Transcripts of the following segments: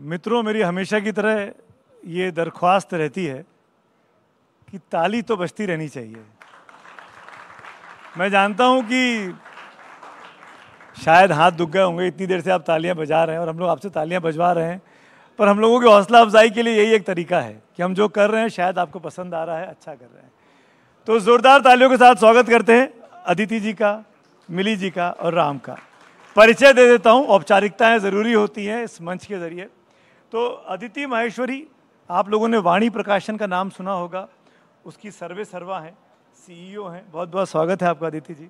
मित्रों, मेरी हमेशा की तरह ये दरख्वास्त रहती है कि ताली तो बजती रहनी चाहिए। मैं जानता हूं कि शायद हाथ दुख गए होंगे, इतनी देर से आप तालियां बजा रहे हैं और हम लोग आपसे तालियां बजवा रहे हैं, पर हम लोगों की हौसला अफजाई के लिए यही एक तरीका है कि हम जो कर रहे हैं शायद आपको पसंद आ रहा है, अच्छा कर रहे हैं। तो जोरदार तालियों के साथ स्वागत करते हैं अदिति जी का, मिली जी का और राम का। परिचय दे देता हूं, औपचारिकताएं ज़रूरी होती हैं इस मंच के ज़रिए। तो अदिति माहेश्वरी, आप लोगों ने वाणी प्रकाशन का नाम सुना होगा, उसकी सर्वे सर्वा हैं, CEO हैं। बहुत बहुत स्वागत है आपका अदिति जी।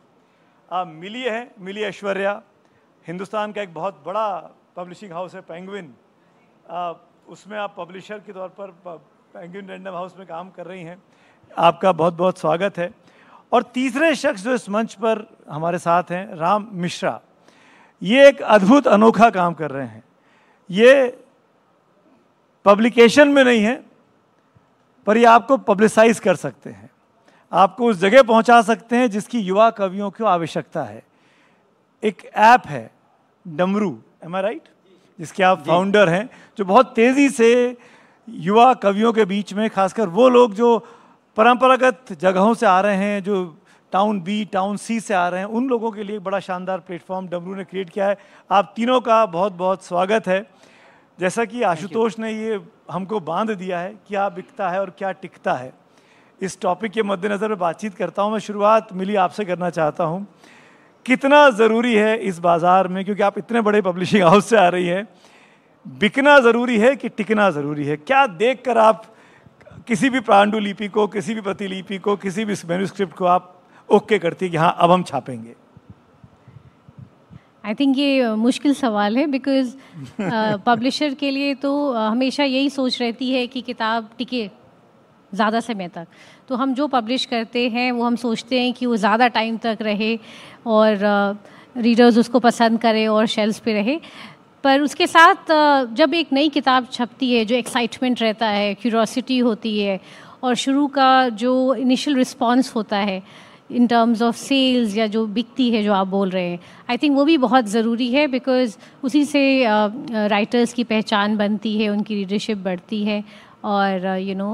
आप मिली हैं, मिली ऐश्वर्या, हिंदुस्तान का एक बहुत बड़ा पब्लिशिंग हाउस है पेंगुइन, उसमें आप पब्लिशर के तौर पर पेंगुइन रैंडम हाउस में काम कर रही हैं। आपका बहुत बहुत स्वागत है। और तीसरे शख्स जो इस मंच पर हमारे साथ हैं, राम मिश्रा, ये एक अद्भुत अनोखा काम कर रहे हैं। ये पब्लिकेशन में नहीं है, पर ये आपको पब्लिसाइज कर सकते हैं, आपको उस जगह पहुंचा सकते हैं जिसकी युवा कवियों को आवश्यकता है। एक ऐप है डमरू, एम आई राइट, जिसके आप फाउंडर हैं, जो बहुत तेज़ी से युवा कवियों के बीच में, खासकर वो लोग जो परंपरागत जगहों से आ रहे हैं, जो टाउन बी टाउन सी से आ रहे हैं, उन लोगों के लिए बड़ा शानदार प्लेटफॉर्म डमरू ने क्रिएट किया है। आप तीनों का बहुत बहुत स्वागत है। जैसा कि आशुतोष ने ये हमको बांध दिया है, क्या बिकता है और क्या टिकता है, इस टॉपिक के मद्देनज़र मैं बातचीत करता हूँ। मैं शुरुआत मिली आपसे करना चाहता हूँ, कितना ज़रूरी है इस बाज़ार में, क्योंकि आप इतने बड़े पब्लिशिंग हाउस से आ रही हैं, बिकना ज़रूरी है कि टिकना ज़रूरी है? क्या देखकर आप किसी भी पांडुलिपि को, किसी भी प्रतिलिपि को, किसी भी मैन्युस्क्रिप्ट को आप ओके करती है कि हाँ अब हम छापेंगे? आई थिंक ये मुश्किल सवाल है, बिकॉज पब्लिशर के लिए तो हमेशा यही सोच रहती है कि किताब टिके ज़्यादा समय तक। तो हम जो पब्लिश करते हैं वो हम सोचते हैं कि वो ज़्यादा टाइम तक रहे और रीडर्स उसको पसंद करें और शेल्फ्स पे रहे। पर उसके साथ जब एक नई किताब छपती है, जो एक्साइटमेंट रहता है, क्यूरोसिटी होती है, और शुरू का जो इनिशियल रिस्पॉन्स होता है इन टर्म्स ऑफ सेल्स या जो बिकती है, जो आप बोल रहे हैं, आई थिंक वो भी बहुत ज़रूरी है, बिकॉज उसी से राइटर्स की पहचान बनती है, उनकी रीडरशिप बढ़ती है, और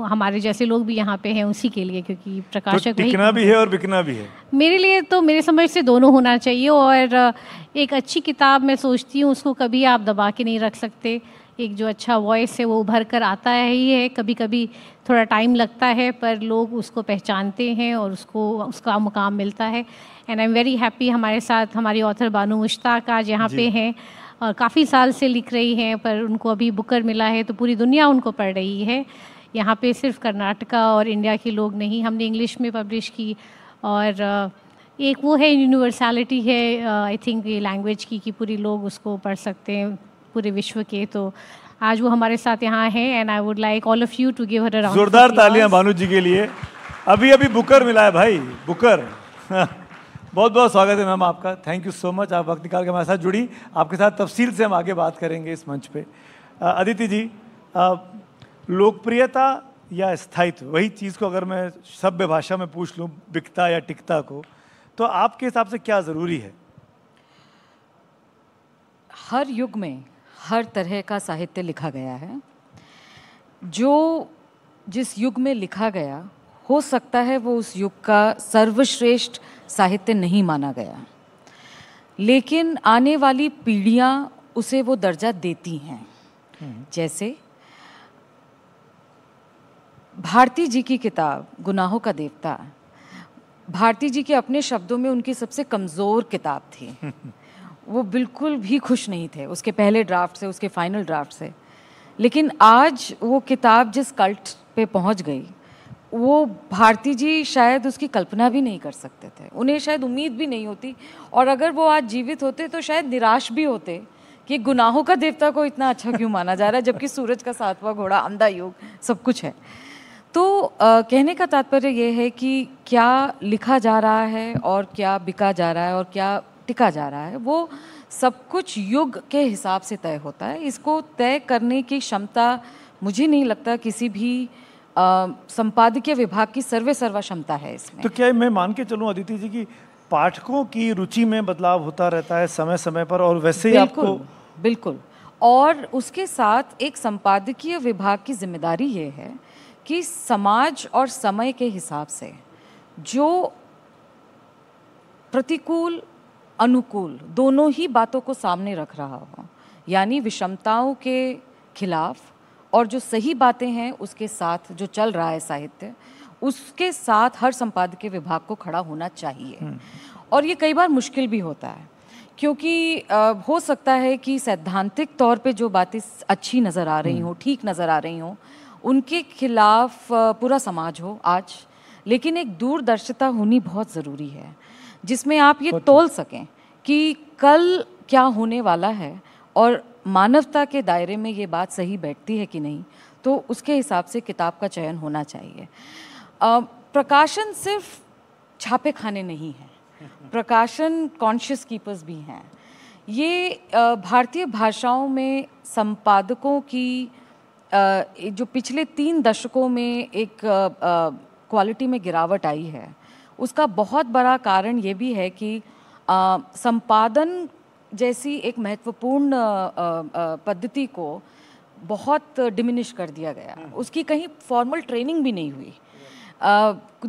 हमारे जैसे लोग भी यहाँ पे हैं उसी के लिए, क्योंकि प्रकाशक तो टिकना भी है और बिकना भी है। मेरे लिए तो, मेरे समझ से दोनों होना चाहिए। और एक अच्छी किताब, मैं सोचती हूँ, उसको कभी आप दबा के नहीं रख सकते। एक जो अच्छा वॉइस है वो उभर कर आता है ही है, कभी कभी थोड़ा टाइम लगता है, पर लोग उसको पहचानते हैं और उसको उसका मुकाम मिलता है। And I am very happy, हमारे साथ हमारी ऑथर बानू मुश्ताक आज यहाँ पे हैं, और काफ़ी साल से लिख रही हैं, पर उनको अभी बुकर मिला है तो पूरी दुनिया उनको पढ़ रही है। यहाँ पे सिर्फ कर्नाटका और इंडिया के लोग नहीं, हमने इंग्लिश में पब्लिश की, और एक वो है यूनिवर्सैलिटी है आई थिंक ये लैंग्वेज की, कि पूरी लोग उसको पढ़ सकते हैं पूरे विश्व के। तो आज वो हमारे साथ यहाँ हैं, and I would like all of you to give her a round. जोरदार तालियां बानू जी के लिए। अभी बुकर मिला है भाई, बुकर। बहुत बहुत स्वागत है मैम आपका, थैंक यू सो मच, आप वक्त निकाल के हमारे साथ जुड़ी। आपके साथ तफसील से हम आगे बात करेंगे इस मंच पे। अदिति जी, लोकप्रियता या स्थायित्व, वही चीज़ को अगर मैं सभ्य भाषा में पूछ लूँ, बिकता या टिकता को, तो आपके हिसाब से क्या ज़रूरी है? हर युग में हर तरह का साहित्य लिखा गया है। जो जिस युग में लिखा गया, हो सकता है वो उस युग का सर्वश्रेष्ठ साहित्य नहीं माना गया, लेकिन आने वाली पीढ़ियां उसे वो दर्जा देती हैं। जैसे भारती जी की किताब गुनाहों का देवता, भारती जी के अपने शब्दों में उनकी सबसे कमज़ोर किताब थी। वो बिल्कुल भी खुश नहीं थे उसके पहले ड्राफ्ट से, उसके फाइनल ड्राफ्ट से। लेकिन आज वो किताब जिस कल्ट पे पहुंच गई, वो भारती जी शायद उसकी कल्पना भी नहीं कर सकते थे, उन्हें शायद उम्मीद भी नहीं होती। और अगर वो आज जीवित होते तो शायद निराश भी होते कि गुनाहों का देवता को इतना अच्छा क्यों माना जा रहा है, जबकि सूरज का सातवां घोड़ा, अंधा युग, सब कुछ है। तो कहने का तात्पर्य ये है कि क्या लिखा जा रहा है और क्या बिका जा रहा है और क्या टिका जा रहा है, वो सब कुछ युग के हिसाब से तय होता है। इसको तय करने की क्षमता मुझे नहीं लगता किसी भी संपादकीय विभाग की सर्वा क्षमता है इसमें। तो क्या मैं मान के चलूं अदिति जी की पाठकों की रुचि में बदलाव होता रहता है समय समय पर, और वैसे ही आपको? बिल्कुल। और उसके साथ एक संपादकीय विभाग की जिम्मेदारी ये है कि समाज और समय के हिसाब से जो प्रतिकूल अनुकूल दोनों ही बातों को सामने रख रहा हो, यानी विषमताओं के खिलाफ और जो सही बातें हैं उसके साथ जो चल रहा है साहित्य, उसके साथ हर संपादकीय विभाग को खड़ा होना चाहिए। और ये कई बार मुश्किल भी होता है, क्योंकि हो सकता है कि सैद्धांतिक तौर पे जो बातें अच्छी नज़र आ रही हों, ठीक नज़र आ रही हों, उनके खिलाफ पूरा समाज हो आज, लेकिन एक दूरदर्शिता होनी बहुत ज़रूरी है जिसमें आप ये तोल सकें कि कल क्या होने वाला है और मानवता के दायरे में ये बात सही बैठती है कि नहीं, तो उसके हिसाब से किताब का चयन होना चाहिए। प्रकाशन सिर्फ छापे खाने नहीं है, प्रकाशन कॉन्शियस कीपर्स भी हैं। ये भारतीय भाषाओं में संपादकों की जो पिछले 3 दशकों में एक क्वालिटी में गिरावट आई है, उसका बहुत बड़ा कारण ये भी है कि संपादन जैसी एक महत्वपूर्ण पद्धति को बहुत डिमिनिश कर दिया गया। उसकी कहीं फॉर्मल ट्रेनिंग भी नहीं हुई।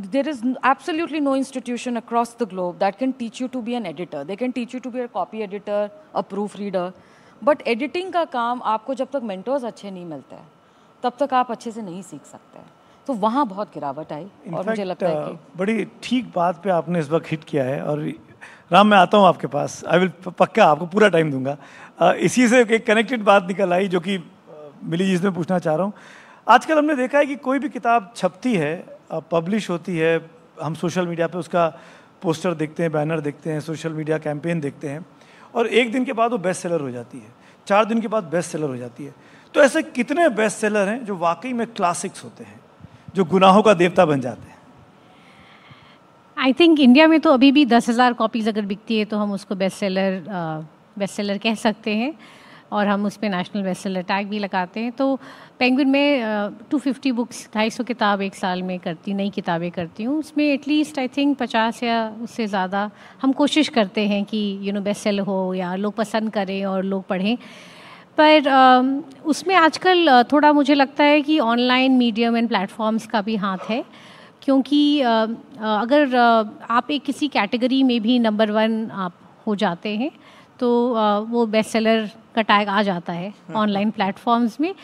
There is absolutely no institution across the globe that can teach you to be an editor. They can teach you to be a copy editor, a proofreader. But editing का काम आपको जब तक mentors अच्छे नहीं मिलते हैं, तब तक आप अच्छे से नहीं सीख सकते हैं। तो वहाँ बहुत गिरावट आई और मुझे लगता है कि बड़ी ठीक बात पे आपने इस वक्त हिट किया है। और राम, मैं आता हूँ आपके पास, आई विल पक्का आपको पूरा टाइम दूंगा। इसी से एक कनेक्टेड बात निकल आई जो कि मिली जी से मैं पूछना चाह रहा हूँ। आजकल हमने देखा है कि कोई भी किताब छपती है, पब्लिश होती है, हम सोशल मीडिया पे उसका पोस्टर देखते हैं, बैनर देखते हैं, सोशल मीडिया कैंपेन देखते हैं, और एक दिन के बाद वो बेस्ट सेलर हो जाती है, 4 दिन के बाद बेस्ट सेलर हो जाती है। तो ऐसे कितने बेस्ट सेलर हैं जो वाकई में क्लासिक्स होते हैं, जो गुनाहों का देवता बन जाते हैं? आई थिंक इंडिया में तो अभी भी 10,000 कॉपीज़ अगर बिकती है तो हम उसको बेस्ट सेलर कह सकते हैं, और हम उस पर नेशनल बेस्ट सेलर टैग भी लगाते हैं। तो पेंगुइन में 250 बुक्स, 250 किताब एक साल में नई किताबें करती हूँ। उसमें एटलीस्ट आई थिंक 50 या उससे ज़्यादा हम कोशिश करते हैं कि बेस्ट सेलर हो या लोग पसंद करें और लोग पढ़ें। पर उसमें आजकल थोड़ा मुझे लगता है कि ऑनलाइन मीडियम एंड प्लेटफॉर्म्स का भी हाथ है, क्योंकि अगर आप एक किसी कैटेगरी में भी नंबर 1 आप हो जाते हैं तो वो बेस्ट सेलर का टैग आ जाता है ऑनलाइन प्लेटफॉर्म्स में।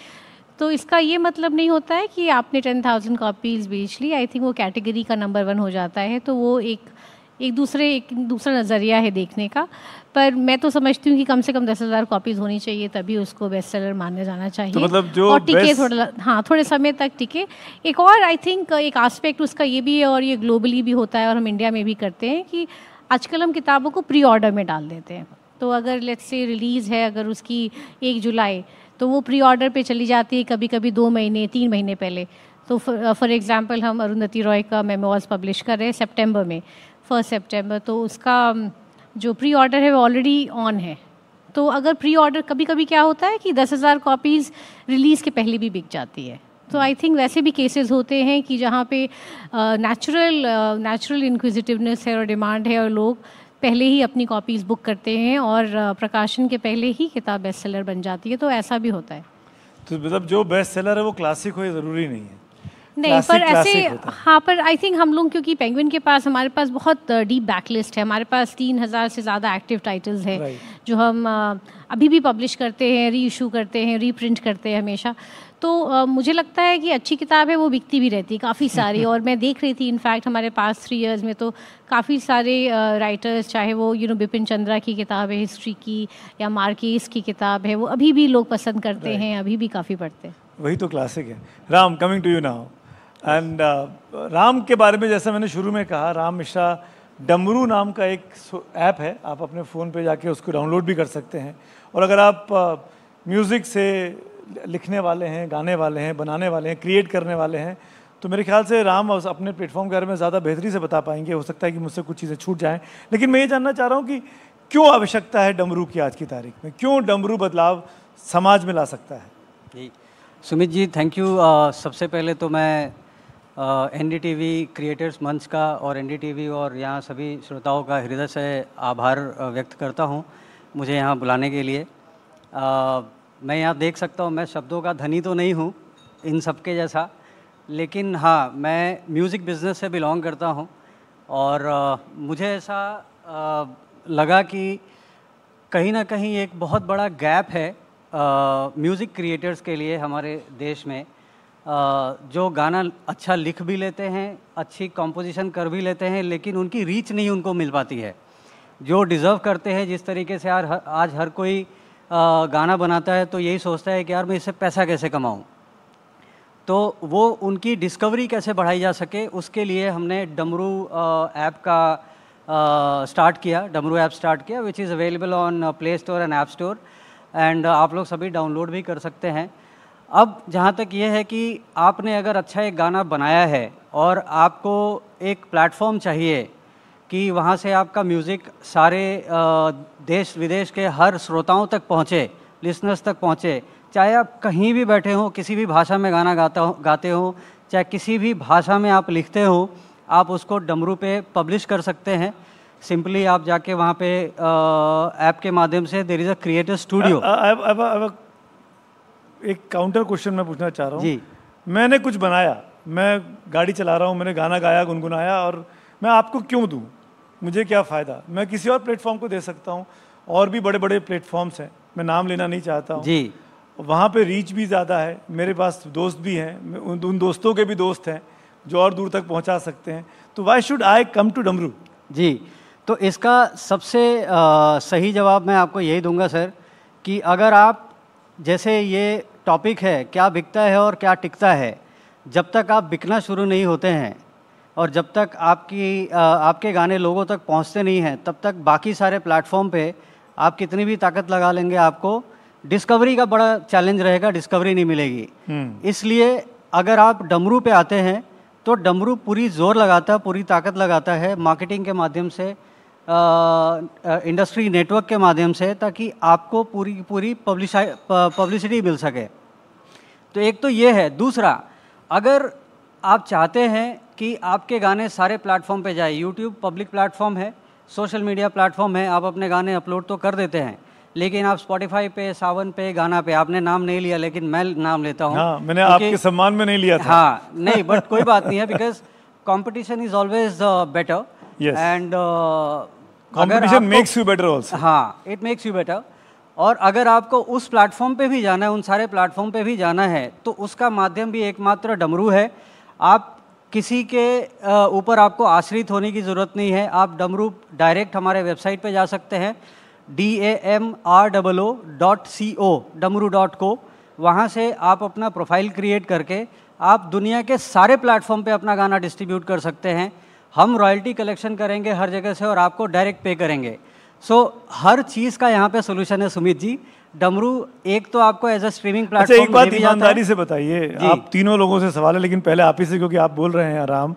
तो इसका ये मतलब नहीं होता है कि आपने 10,000 कॉपीज़ बेच ली, आई थिंक वो कैटेगरी का नंबर 1 हो जाता है। तो वो एक दूसरा नज़रिया है देखने का। पर मैं तो समझती हूँ कि कम से कम 10,000 कॉपीज़ होनी चाहिए, तभी उसको बेस्ट सेलर माना जाना चाहिए। तो मतलब जो और टिके थोड़े समय तक टिके। एक और आई थिंक एक आस्पेक्ट उसका ये भी है, और ये ग्लोबली भी होता है और हम इंडिया में भी करते हैं, कि आजकल हम किताबों को प्री ऑर्डर में डाल देते हैं। तो अगर लेट्स से रिलीज़ है अगर उसकी 1 जुलाई, तो वो प्री ऑर्डर पे चली जाती है कभी कभी 2 महीने 3 महीने पहले। तो फॉर एग्जांपल हम अरुंधति रॉय का मेमोइर्स पब्लिश कर रहे हैं सितंबर में, 1 सितंबर, तो उसका जो प्री ऑर्डर है वो ऑलरेडी ऑन है। तो अगर प्री ऑर्डर कभी कभी क्या होता है कि 10,000 कॉपीज़ रिलीज़ के पहले भी बिक जाती है। तो आई थिंक वैसे भी केसेस होते हैं कि जहाँ पे नेचुरल इंक्विजिटिवनेस है और डिमांड है, और लोग पहले ही अपनी कॉपीज़ बुक करते हैं और प्रकाशन के पहले ही किताब बेस्ट सेलर बन जाती है। तो ऐसा भी होता है। तो मतलब जो बेस्ट सेलर है वो क्लासिक हो, ये ज़रूरी नहीं है। नहीं, पर ऐसे हाँ, पर आई थिंक हम लोग, क्योंकि पेंगुइन के पास हमारे पास बहुत डीप बैकलिस्ट है, हमारे पास 3,000 से ज़्यादा एक्टिव टाइटल्स हैं जो हम अभी भी पब्लिश करते हैं, री इशू करते हैं, रीप्रिंट करते हैं हमेशा। तो मुझे लगता है कि अच्छी किताब है वो बिकती भी रहती है काफ़ी सारी। और मैं देख रही थी इनफैक्ट हमारे पास 3 इयर्स में तो काफ़ी सारे राइटर्स, चाहे वो बिपिन चंद्रा की किताब है हिस्ट्री की, या मार्केस की किताब है, वो अभी भी लोग पसंद करते हैं, अभी भी काफ़ी पढ़ते हैं। वही तो क्लासिक है। Ram, coming to you now. And Ram के बारे में जैसे मैंने शुरू में कहा, राम मिश्रा डमरू नाम का एक ऐप है, आप अपने फ़ोन पे जाके उसको डाउनलोड भी कर सकते हैं। और अगर आप म्यूज़िक से लिखने वाले हैं, गाने वाले हैं, बनाने वाले हैं, क्रिएट करने वाले हैं, तो मेरे ख्याल से राम अपने प्लेटफॉर्म के बारे में ज़्यादा बेहतरी से बता पाएंगे। हो सकता है कि मुझसे कुछ चीज़ें छूट जाएं, लेकिन मैं ये जानना चाह रहा हूँ कि क्यों आवश्यकता है डमरू की आज की तारीख में, क्यों डमरू बदलाव समाज में ला सकता है? जी सुमित जी, थैंक यू। सबसे पहले तो मैं NDTV क्रिएटर्स मंच का और NDTV और यहाँ सभी श्रोताओं का हृदय से आभार व्यक्त करता हूँ मुझे यहाँ बुलाने के लिए। मैं यहाँ देख सकता हूँ, मैं शब्दों का धनी तो नहीं हूँ इन सबके जैसा, लेकिन हाँ मैं म्यूज़िक बिजनेस से बिलोंग करता हूँ और मुझे ऐसा लगा कि कहीं ना कहीं एक बहुत बड़ा गैप है म्यूज़िक क्रिएटर्स के लिए हमारे देश में, जो गाना अच्छा लिख भी लेते हैं, अच्छी कंपोजिशन कर भी लेते हैं, लेकिन उनकी रीच नहीं उनको मिल पाती है जो डिज़र्व करते हैं। जिस तरीके से यार आज हर कोई गाना बनाता है तो यही सोचता है कि यार मैं इससे पैसा कैसे कमाऊं, तो वो उनकी डिस्कवरी कैसे बढ़ाई जा सके, उसके लिए हमने डमरू ऐप का स्टार्ट किया, डमरू ऐप स्टार्ट किया, which is available on play store and app store, and आप लोग सभी डाउनलोड भी कर सकते हैं। अब जहाँ तक ये है कि आपने अगर अच्छा एक गाना बनाया है और आपको एक प्लेटफॉर्म चाहिए कि वहाँ से आपका म्यूज़िक सारे देश विदेश के हर श्रोताओं तक पहुँचे, लिसनर्स तक पहुँचे, चाहे आप कहीं भी बैठे हों, किसी भी भाषा में गाना गाते हो, चाहे किसी भी भाषा में आप लिखते हो, आप उसको डमरू पे पब्लिश कर सकते हैं। सिंपली आप जाके वहाँ पे ऐप के माध्यम से there is a creator studio. एक काउंटर क्वेश्चन मैं पूछना चाह रहा हूँ जी। मैंने कुछ बनाया, मैं गाड़ी चला रहा हूँ, मैंने गाना गाया, गुनगुनाया, और मैं आपको क्यों दूँ, मुझे क्या फ़ायदा? मैं किसी और प्लेटफॉर्म को दे सकता हूँ, और भी बड़े बड़े प्लेटफॉर्म्स हैं, मैं नाम लेना नहीं चाहता हूँ जी। वहाँ पे रीच भी ज़्यादा है, मेरे पास दोस्त भी हैं, उन दोस्तों के भी दोस्त हैं जो और दूर तक पहुँचा सकते हैं, तो why should I come to Damru? जी, तो इसका सबसे सही जवाब मैं आपको यही दूंगा सर, कि अगर आप, जैसे ये टॉपिक है क्या बिकता है और क्या टिकता है, जब तक आप बिकना शुरू नहीं होते हैं और जब तक आपके गाने लोगों तक पहुंचते नहीं हैं, तब तक बाकी सारे प्लेटफॉर्म पे आप कितनी भी ताकत लगा लेंगे, आपको डिस्कवरी का बड़ा चैलेंज रहेगा, डिस्कवरी नहीं मिलेगी। इसलिए अगर आप डमरू पे आते हैं तो डमरू पूरी जोर लगाता है, पूरी ताकत लगाता है मार्केटिंग के माध्यम से, इंडस्ट्री नेटवर्क के माध्यम से, ताकि आपको पूरी पब्लिसिटी मिल सके। तो एक तो ये है। दूसरा, अगर आप चाहते हैं कि आपके गाने सारे प्लेटफॉर्म पे जाए, यूट्यूब पब्लिक प्लेटफॉर्म है, सोशल मीडिया प्लेटफॉर्म है, आप अपने गाने अपलोड तो कर देते हैं, लेकिन आप स्पॉटिफाई पे, सावन पे, गाना पे, आपने नाम नहीं लिया लेकिन मैं नाम लेता हूँ। हाँ, मैंने आपके सम्मान में नहीं लिया था। हाँ नहीं, बट कोई बात नहीं है, because competition is always better and competition makes you better also. हाँ, इट मेक्स यू बेटर। और अगर आपको उस प्लेटफॉर्म पे भी जाना है, उन सारे प्लेटफॉर्म पे भी जाना है, तो उसका माध्यम भी एकमात्र डमरू है। आप किसी के ऊपर आपको आश्रित होने की ज़रूरत नहीं है। आप डमरू डायरेक्ट हमारे वेबसाइट पे जा सकते हैं, damro.co, damru.co। वहाँ से आप अपना प्रोफाइल क्रिएट करके आप दुनिया के सारे प्लेटफॉर्म पे अपना गाना डिस्ट्रीब्यूट कर सकते हैं। हम रॉयल्टी कलेक्शन करेंगे हर जगह से और आपको डायरेक्ट पे करेंगे। हर चीज़ का यहाँ पे सोल्यूशन है सुमित जी। डमरू एक तो आपको एज अ स्ट्रीमिंग प्लेटफॉर्म। एक बात ईमानदारी से बताइए, आप तीनों लोगों से सवाल है, लेकिन पहले आप ही से, क्योंकि आप बोल रहे हैं आराम,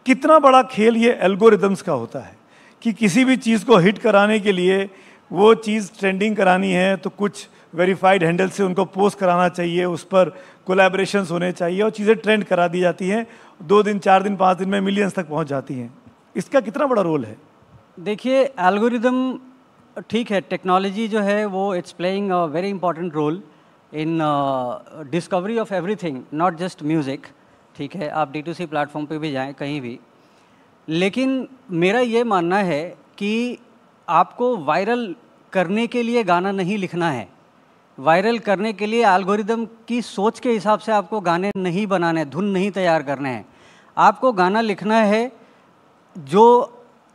कितना बड़ा खेल ये एल्गोरिदम्स का होता है कि किसी भी चीज़ को हिट कराने के लिए वो चीज़ ट्रेंडिंग करानी है तो कुछ वेरीफाइड हैंडल से उनको पोस्ट कराना चाहिए, उस पर कोलैबोरेशंस होने चाहिए और चीज़ें ट्रेंड करा दी जाती हैं, 2 दिन 4 दिन 5 दिन में मिलियंस तक पहुंच जाती हैं। इसका कितना बड़ा रोल है? देखिए, एल्गोरिदम ठीक है, टेक्नोलॉजी जो है वो it's playing a very important role in discovery of everything, not just music. ठीक है, आप D2C प्लेटफॉर्म पे भी जाएं, कहीं भी। लेकिन मेरा ये मानना है कि आपको वायरल करने के लिए गाना नहीं लिखना है, वायरल करने के लिए एल्गोरिदम की सोच के हिसाब से आपको गाने नहीं बनाने, धुन नहीं तैयार करने हैं। आपको गाना लिखना है जो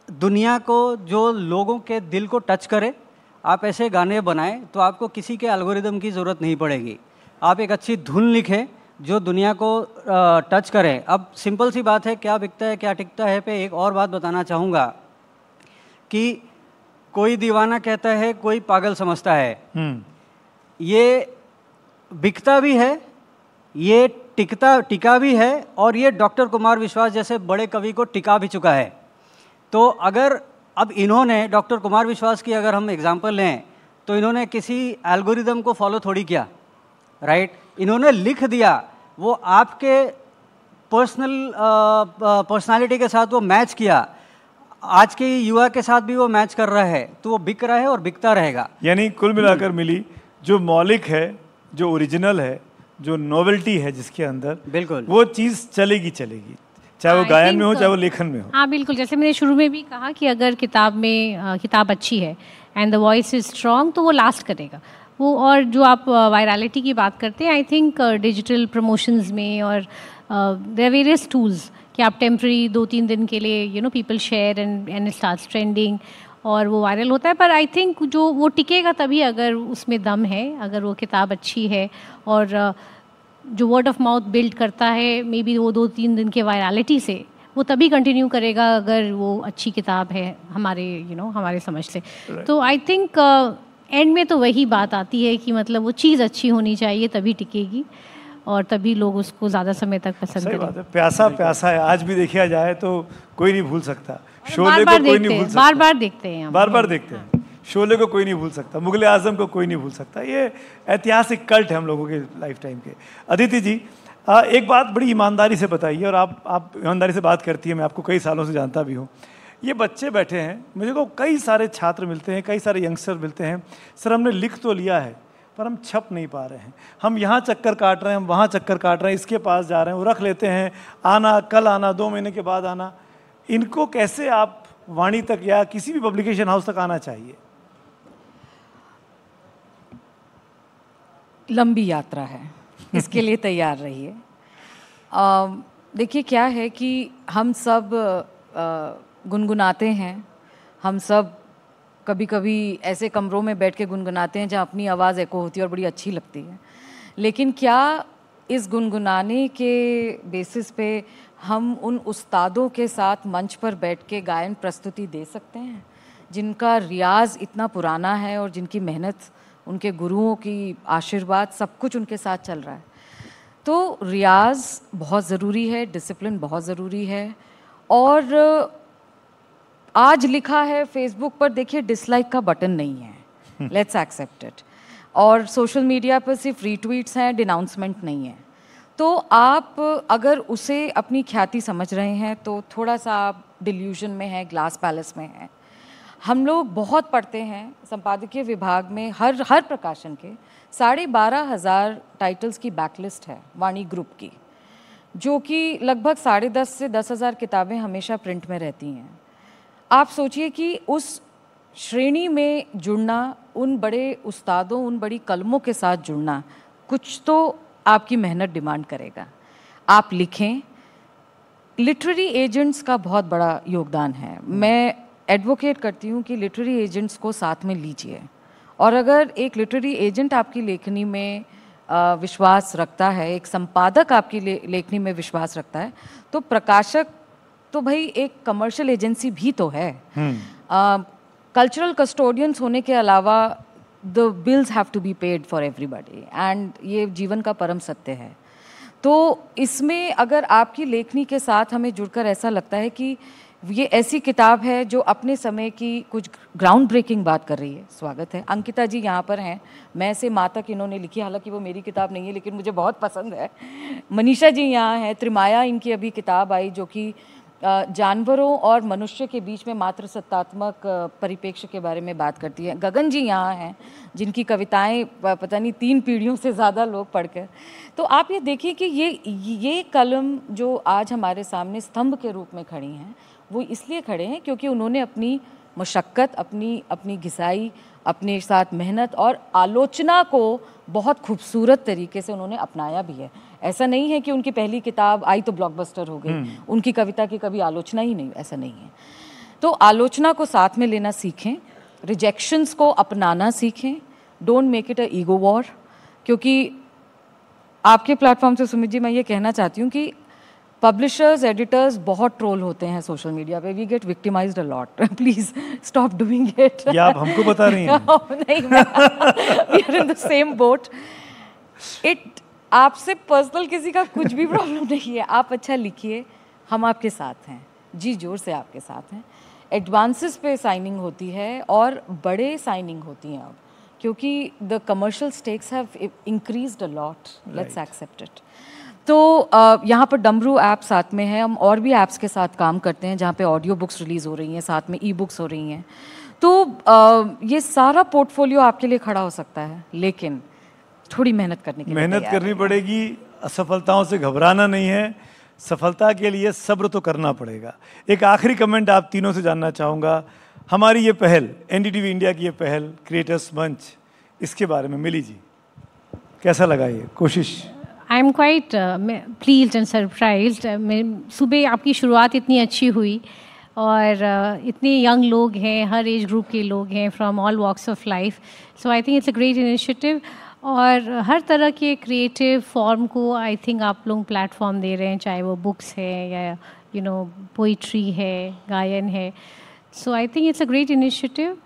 दुनिया को, जो लोगों के दिल को टच करे। आप ऐसे गाने बनाएं तो आपको किसी के एल्गोरिदम की ज़रूरत नहीं पड़ेगी। आप एक अच्छी धुन लिखें जो दुनिया को टच करें। अब सिंपल सी बात है, क्या बिकता है क्या टिकता है पे एक और बात बताना चाहूँगा कि कोई दीवाना कहता है, कोई पागल समझता है। ये बिकता भी है, ये टिका भी है, और ये डॉक्टर कुमार विश्वास जैसे बड़े कवि को टिका भी चुका है। तो अगर अब इन्होंने, डॉक्टर कुमार विश्वास की अगर हम एग्जांपल लें, तो इन्होंने किसी एल्गोरिदम को फॉलो थोड़ी किया, राइट? इन्होंने लिख दिया, वो आपके पर्सनालिटी के साथ वो मैच किया, आज के युवा के साथ भी वो मैच कर रहा है, तो वो बिक रहा है और बिकता रहेगा। यानी कुल मिलाकर मिली जो मौलिक है, जो ओरिजिनल है, जो नोवेल्टी है जिसके अंदर, बिल्कुल वो चीज़ चलेगी, चाहे वो गायन में हो, चाहे वो लेखन में हो। हाँ बिल्कुल, जैसे मैंने शुरू में भी कहा कि अगर किताब अच्छी है and the voice is strong तो वो लास्ट करेगा वो। और जो आप वायरलिटी की बात करते हैं, आई थिंक डिजिटल प्रमोशंस में और देयर वेरियस टूल्स कि आप टेम्प्रेरी 2-3 दिन के लिए people share and starts trending और वो वायरल होता है। पर आई थिंक जो वो टिकेगा तभी अगर उसमें दम है, अगर वो किताब अच्छी है और जो वर्ड ऑफ माउथ बिल्ड करता है, मे बी वो 2-3 दिन के वायरलिटी से वो तभी कंटिन्यू करेगा अगर वो अच्छी किताब है हमारे हमारे समझ से। तो आई थिंक एंड में तो वही बात आती है कि मतलब वो चीज़ अच्छी होनी चाहिए तभी टिकेगी और तभी लोग उसको ज़्यादा समय तक पसंद करेंगे। प्यासा है, आज भी देखा जाए तो कोई नहीं भूल सकता। शोले को कोई नहीं भूल सकता, बार-बार देखते हैं, बार-बार देखते हैं। शोले को कोई नहीं भूल सकता, मुगल आजम को कोई नहीं भूल सकता। ये ऐतिहासिक कल्ट है हम लोगों के लाइफ टाइम के। अदिति जी, एक बात बड़ी ईमानदारी से बताइए, और आप ईमानदारी से बात करती है, मैं आपको कई सालों से जानता भी हूँ। ये बच्चे बैठे हैं, मुझे को कई सारे छात्र मिलते हैं, कई सारे यंगस्टर मिलते हैं, सर हमने लिख तो लिया है पर हम छप नहीं पा रहे हैं, हम यहाँ चक्कर काट रहे हैं, हम वहाँ चक्कर काट रहे हैं, इसके पास जा रहे हैं, वो रख लेते हैं, आना कल आना, 2 महीने के बाद आना। इनको कैसे आप वाणी तक या किसी भी पब्लिकेशन हाउस तक आना चाहिए? लंबी यात्रा है, इसके लिए तैयार रहिए। देखिए क्या है कि हम सब गुनगुनाते हैं, हम सब कभी कभी ऐसे कमरों में बैठ के गुनगुनाते हैं जहाँ अपनी आवाज़ एको होती है और बड़ी अच्छी लगती है, लेकिन क्या इस गुनगुनाने के बेसिस पे हम उन उस्तादों के साथ मंच पर बैठ के गायन प्रस्तुति दे सकते हैं जिनका रियाज इतना पुराना है और जिनकी मेहनत, उनके गुरुओं की आशीर्वाद, सब कुछ उनके साथ चल रहा है? तो रियाज बहुत ज़रूरी है, डिसिप्लिन बहुत ज़रूरी है। और आज लिखा है फेसबुक पर, देखिए डिसलाइक का बटन नहीं है, लेट्स एक्सेप्ट इट। और सोशल मीडिया पर सिर्फ रीट्वीट्स हैं, डिनाउंसमेंट नहीं है। तो आप अगर उसे अपनी ख्याति समझ रहे हैं तो थोड़ा सा आप डिल्यूजन में हैं, ग्लास पैलेस में हैं। हम लोग बहुत पढ़ते हैं, संपादकीय विभाग में हर प्रकाशन के 12,500 टाइटल्स की बैकलिस्ट है वाणी ग्रुप की, जो कि लगभग 10,500 से 10,000 किताबें हमेशा प्रिंट में रहती हैं। आप सोचिए कि उस श्रेणी में जुड़ना, उन बड़े उस्तादों, उन बड़ी कलमों के साथ जुड़ना, कुछ तो आपकी मेहनत डिमांड करेगा। आप लिखें, लिटरेरी एजेंट्स का बहुत बड़ा योगदान है। मैं एडवोकेट करती हूँ कि लिटरेरी एजेंट्स को साथ में लीजिए, और अगर एक लिटरेरी एजेंट आपकी लेखनी में विश्वास रखता है, एक संपादक आपकी लेखनी में विश्वास रखता है, तो प्रकाशक तो भाई एक कमर्शियल एजेंसी भी तो है। कल्चरल कस्टोडियंस होने के अलावा the bills have to be paid for everybody, and ये जीवन का परम सत्य है। तो इसमें अगर आपकी लेखनी के साथ हमें जुड़कर ऐसा लगता है कि ये ऐसी किताब है जो अपने समय की कुछ ग्राउंड ब्रेकिंग बात कर रही है, स्वागत है। अंकिता जी यहाँ पर हैं, मैं से माँ तक इन्होंने लिखी, हालांकि वो मेरी किताब नहीं है लेकिन मुझे बहुत पसंद है। मनीषा जी यहाँ हैं, त्रिमाया इनकी अभी किताब आई जो कि जानवरों और मनुष्य के बीच में मात्र सत्तात्मक परिप्रेक्ष्य के बारे में बात करती है। गगन जी यहाँ हैं जिनकी कविताएं पता नहीं 3 पीढ़ियों से ज़्यादा लोग पढ़कर। तो आप ये देखिए कि ये कलम जो आज हमारे सामने स्तंभ के रूप में खड़ी हैं, वो इसलिए खड़े हैं क्योंकि उन्होंने अपनी मशक्क़त, अपनी घिसाई, अपने साथ मेहनत और आलोचना को बहुत खूबसूरत तरीके से उन्होंने अपनाया भी है। ऐसा नहीं है कि उनकी पहली किताब आई तो ब्लॉकबस्टर हो गई, उनकी कविता की कभी आलोचना ही नहीं, ऐसा नहीं है। तो आलोचना को साथ में लेना सीखें, रिजेक्शंस को अपनाना सीखें, don't make it a ego war. क्योंकि आपके प्लेटफॉर्म से सुमित जी मैं ये कहना चाहती हूँ कि पब्लिशर्स, एडिटर्स बहुत ट्रोल होते हैं सोशल मीडिया पे, we get victimized a lot, please stop doing it. ये आप हमको बता रही हैं? नहीं, we are in the same boat. आपसे पर्सनल किसी का कुछ भी प्रॉब्लम नहीं है, आप अच्छा लिखिए, हम आपके साथ हैं, जी जोर से आपके साथ हैं। एडवांसेस पे साइनिंग होती है और बड़े साइनिंग होती हैं अब, क्योंकि the commercial stakes have increased a lot, let's accept it. तो यहाँ पर डमरू ऐप साथ में है, हम और भी ऐप्स के साथ काम करते हैं जहाँ पे ऑडियो बुक्स रिलीज़ हो रही हैं, साथ में ई बुक्स हो रही हैं। तो ये सारा पोर्टफोलियो आपके लिए खड़ा हो सकता है, लेकिन थोड़ी मेहनत करने की मेहनत करनी पड़ेगी। असफलताओं से घबराना नहीं है, सफलता के लिए सब्र तो करना पड़ेगा। एक आखिरी कमेंट आप तीनों से जानना चाहूँगा, हमारी ये पहल, एनडीटीवी इंडिया की ये पहल क्रिएटर्स मंच, इसके बारे में मिली जी कैसा लगा ये कोशिश? I am quite pleased and surprised. सुबह आपकी शुरुआत इतनी अच्छी हुई और इतने यंग लोग हैं, हर एज ग्रुप के लोग हैं, from all walks of life. So I think it's a great initiative और हर तरह के क्रिएटिव फॉर्म को आई थिंक आप लोग प्लेटफॉर्म दे रहे हैं, चाहे वो बुक्स है या पोइट्री है, गायन है। So I think it's a great initiative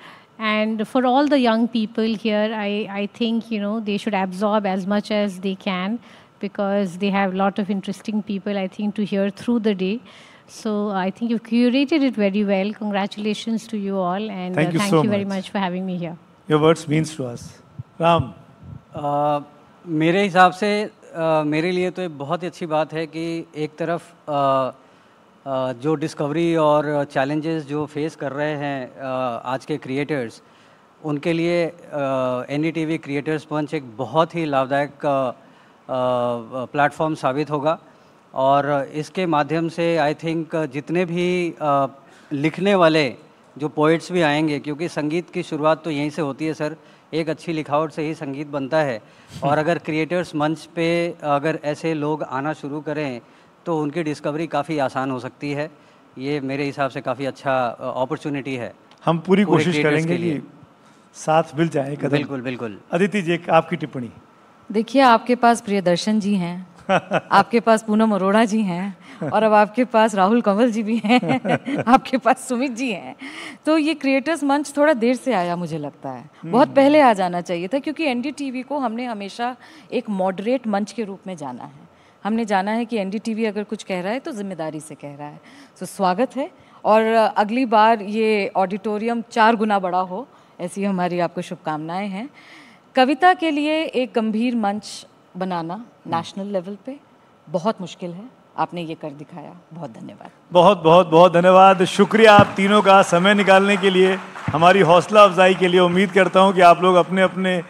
and for all the young people here, I think they should absorb as much as they can because they have a lot of interesting people I think to hear through the day. So I think you've curated it very well. Congratulations to you all and thank you very much for having me here. Your words means to us. Ram, मेरे हिसाब से मेरे लिए तो एक बहुत ही अच्छी बात है कि एक तरफ जो डिस्कवरी और चैलेंजेस जो फेस कर रहे हैं आज के क्रिएटर्स, उनके लिए एनडीटीवी क्रिएटर्स मंच एक बहुत ही लाभदायक प्लेटफॉर्म साबित होगा। और इसके माध्यम से आई थिंक जितने भी लिखने वाले जो पोइट्स भी आएंगे, क्योंकि संगीत की शुरुआत तो यहीं से होती है सर, एक अच्छी लिखावट से ही संगीत बनता है। और अगर क्रिएटर्स मंच पे अगर ऐसे लोग आना शुरू करें तो उनकी डिस्कवरी काफ़ी आसान हो सकती है। ये मेरे हिसाब से काफ़ी अच्छा अपॉर्चुनिटी है। हम पूरी कोशिश करेंगे कि साथ मिल जाए कदम। बिल्कुल बिल्कुल। अदिति जी, आपकी टिप्पणी। देखिए, आपके पास प्रियदर्शन जी हैं, आपके पास पूनम अरोड़ा जी हैं और अब आपके पास राहुल कंवल जी भी हैं, आपके पास सुमित जी हैं। तो ये क्रिएटर्स मंच थोड़ा देर से आया मुझे लगता है, बहुत पहले आ जाना चाहिए था, क्योंकि एनडीटीवी को हमने हमेशा एक मॉडरेट मंच के रूप में जाना है। हमने जाना है कि एनडीटीवी अगर कुछ कह रहा है तो जिम्मेदारी से कह रहा है। तो स्वागत है और अगली बार ये ऑडिटोरियम 4 गुना बड़ा हो, ऐसी हमारी आपको शुभकामनाएं हैं। कविता के लिए एक गंभीर मंच बनाना नेशनल लेवल पे बहुत मुश्किल है, आपने ये कर दिखाया। बहुत धन्यवाद। बहुत बहुत बहुत धन्यवाद। शुक्रिया आप तीनों का समय निकालने के लिए, हमारी हौसला अफजाई के लिए। उम्मीद करता हूँ कि आप लोग अपने अपने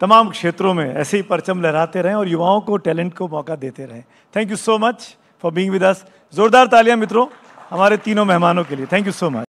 तमाम क्षेत्रों में ऐसे ही परचम लहराते रहें और युवाओं को, टैलेंट को मौका देते रहें। Thank you so much for being with us. जोरदार तालियां मित्रों हमारे तीनों मेहमानों के लिए। Thank you so much.